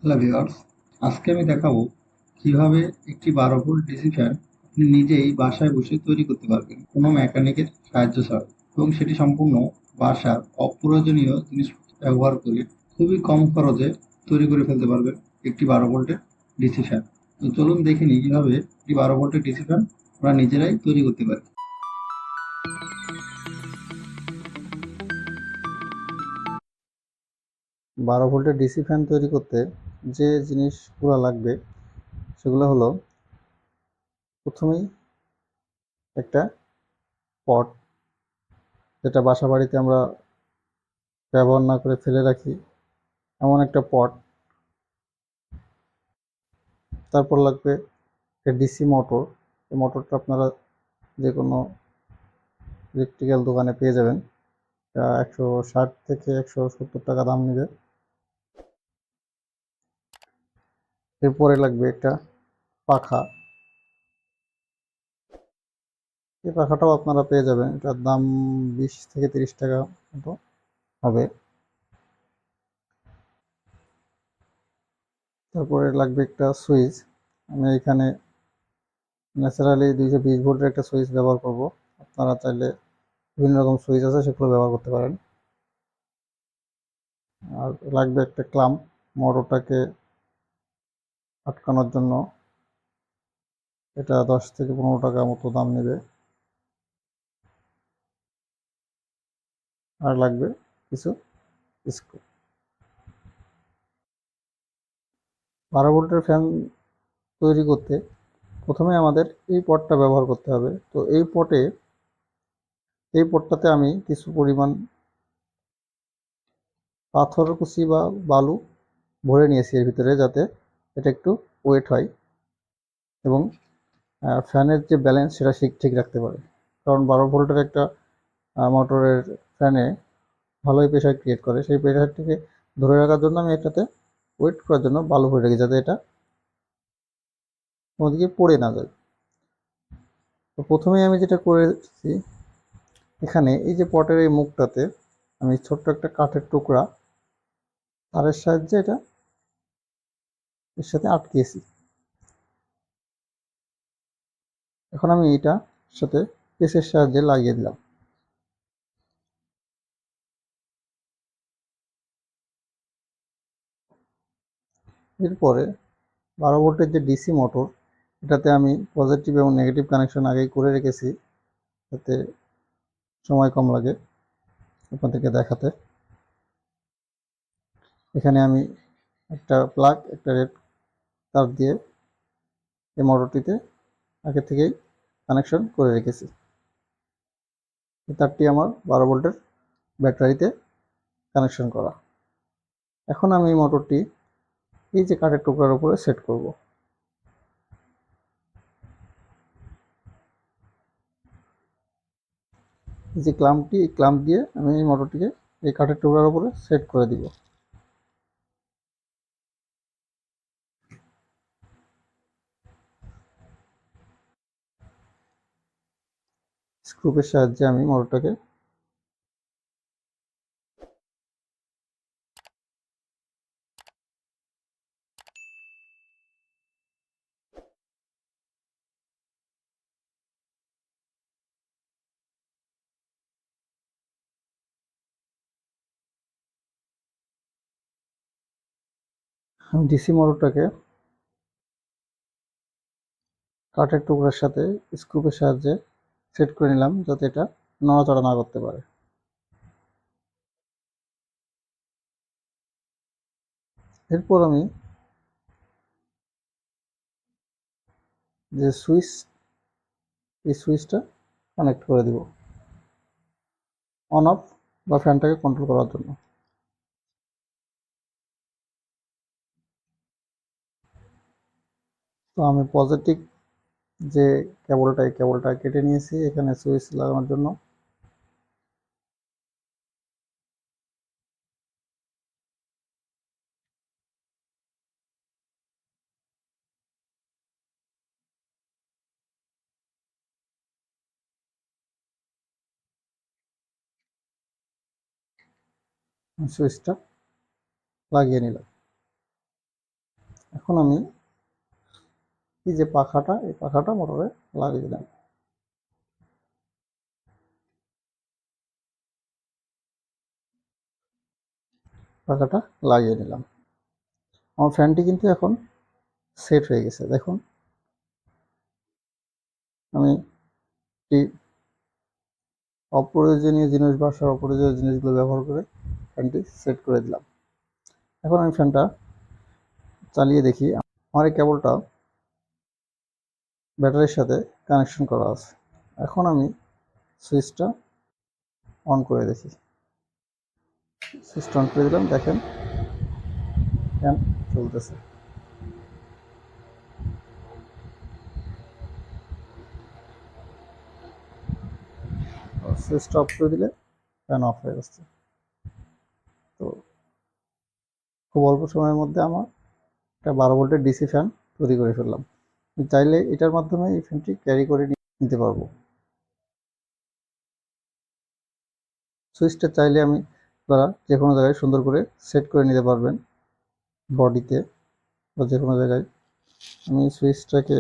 Hello viewers, আজকে আমি দেখাবো কিভাবে একটি 12 ভোল্ট ডিসি ফ্যান আপনি নিজেই বাসায় বসে তৈরি করতে পারবেন কোনো মেকানিকের সাহায্য ছাড়া, এবং সেটি সম্পূর্ণ বাসার অপ্রয়োজনীয় জিনিসপত্র ব্যবহার করে খুবই কম খরচে তৈরি করে ফেলতে পারবেন একটি 12 ভোল্টের ডিসি ফ্যান। তো চলুন দেখে নিই কিভাবে একটি 12 ভোল্টের ডিসি ফ্যান আমরা নিজেরাই তৈরি করতে পারি। 12 ভোল্টের ডিসি ফ্যান তৈরি করতে যে জিনিসগুলো লাগবে সেগুলো হলো, প্রথমেই একটা পট, যেটা বাসা বাড়িতে আমরা ব্যবহার না করে ফেলে রাখি এমন একটা পট। তারপর লাগবে একটা ডিসি মোটর। এই মোটরটা আপনারা যে কোনো ইলেকট্রিক্যাল দোকানে পেয়ে যাবেন। 160 থেকে 170 টাকা দাম নেবে। এরপরে লাগবে একটা পাখা। এই পাখাটাও আপনারা পেয়ে যাবেন, এটার দাম 20 থেকে 30 টাকা মতো হবে। তারপরে লাগবে একটা সুইচ। আমি এখানে ন্যাচারালি 220 ভোল্টের একটা সুইচ ব্যবহার করব। আপনারা চাইলে বিভিন্ন রকম সুইচ আছে, সেগুলো ব্যবহার করতে পারেন। আর লাগবে একটা ক্লাম্প মোটরটাকে আটকানোর জন্য। এটা 10 থেকে 15 টাকা মতো দাম নেবে। আর লাগবে কিছু স্ক্রু। 12 ভোল্টের ফ্যান তৈরি করতে প্রথমে আমাদের এই পটটা ব্যবহার করতে হবে। তো এই পটটাতে আমি কিছু পরিমাণ পাথর কুচি বা বালু ভরে নিয়েছি এর ভিতরে, যাতে এটা একটু ওয়েট হয় এবং ফ্যানের যে ব্যালেন্স সেটা ঠিক রাখতে পারে। কারণ 12 ভোল্টের একটা মোটরের ফ্যানে ভালোই প্রেশার ক্রিয়েট করে। সেই প্রেশারটিকে ধরে রাখার জন্য আমি এটাতে ওয়েট করার জন্য বালু ভরে রাখি, যাতে এটা কোনোদিকে পড়ে না যায়। তো প্রথমেই আমি যেটা করেছি, এখানে এই যে পটের এই মুখটাতে আমি ছোট্ট একটা কাঠের টুকরা তারের সাহায্যে এটা এর সাথে আটকিয়েছি। এখন আমি এটা সাথে পেঁচের সাহায্যে লাগিয়ে দিলাম। এরপরে 12 ভোল্টের যে ডিসি মোটর, এটাতে আমি পজিটিভ এবং নেগেটিভ কানেকশন আগেই করে রেখেছি, যাতে সময় কম লাগে আপনাদেরকে দেখাতে। এখানে আমি একটা প্লাগ, একটা রেড তার দিয়ে এই মোটরটিতে আগে থেকেই কানেকশন করে রেখেছি। এই তারটি আমার 12 ভোল্টের ব্যাটারিতে কানেকশন করা। এখন আমি এই মোটরটি এই যে কাঠের টুকরার উপরে সেট করব। এই যে ক্লাম্পটি, এই ক্লাম্প দিয়ে আমি এই মোটরটিকে এই কাঠের টুকরার উপরে সেট করে দিব। স্ক্রুপের সাহায্যে আমি মোটরটাকে ডিসি মোটরটাকে কাঠের টুকরার সাথে স্ক্রুপের সাহায্যে সেট করে নিলাম, যাতে এটা নড়াচড়া না করতে পারে। এরপর আমি যে সুইচ, এই সুইচটা কানেক্ট করে দিব অন অফ বা ফ্যানটাকে কন্ট্রোল করার জন্য। তো আমি পজিটিভ যে কেবলটা, এই কেবলটা কেটে নিয়েছি এখানে সুইচ লাগানোর জন্য। সুইচটা লাগিয়ে নিলাম। এখন আমি এই যে পাখাটা, এই পাখাটা মোটরে লাগিয়ে দিলাম। পাখাটা লাগিয়ে নিলাম। আমার ফ্যানটি কিন্তু এখন সেট হয়ে গেছে। দেখুন, আমি একটি অপ্রয়োজনীয় জিনিস, বাসার অপ্রয়োজনীয় জিনিসগুলো ব্যবহার করে ফ্যানটি সেট করে দিলাম। এখন আমি ফ্যানটা চালিয়ে দেখি। আমার এই কেবলটা ব্যাটারির সাথে কানেকশন করা আছে। এখন আমি সুইচটা অন করে দেখি। সুইচটা অন করে দিলাম, দেখেন ফ্যান চলতেছে। সুইচটা অফ করে দিলে ফ্যান অফ হয়ে যাচ্ছে। তো খুব অল্প সময়ের মধ্যে আমার একটা 12 ভোল্টের ডিসি ফ্যান তৈরি করে ফেললাম। চাইলে এটার মাধ্যমে এই ফ্যানটি ক্যারি করে নিতে পারবো। সুইচটা চাইলে আমি আপনারা যে কোনো জায়গায় সুন্দর করে সেট করে নিতে পারবেন, বডিতে বা যে কোনো জায়গায়। আমি সুইচটাকে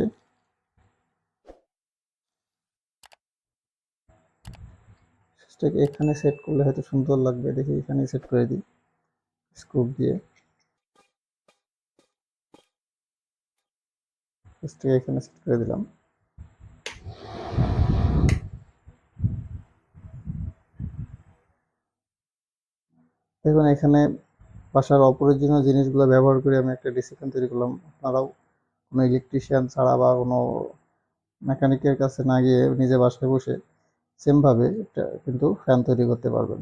এখানে সেট করলে হয়তো সুন্দর লাগবে, দেখি এখানে সেট করে দিই স্ক্রু দিয়ে। সুইচটাকে এখানে সেট করে দিলাম। দেখুন, এখানে বাসার অপ্রয়োজনীয় জিনিসগুলো ব্যবহার করে আমি একটা ডিসি ফ্যান তৈরি করলাম। আপনারাও কোনো ইলেকট্রিশিয়ান ছাড়া বা কোনো মেকানিকের কাছে না গিয়ে নিজে বাসায় বসে সেমভাবে এটা কিন্তু ফ্যান তৈরি করতে পারবেন।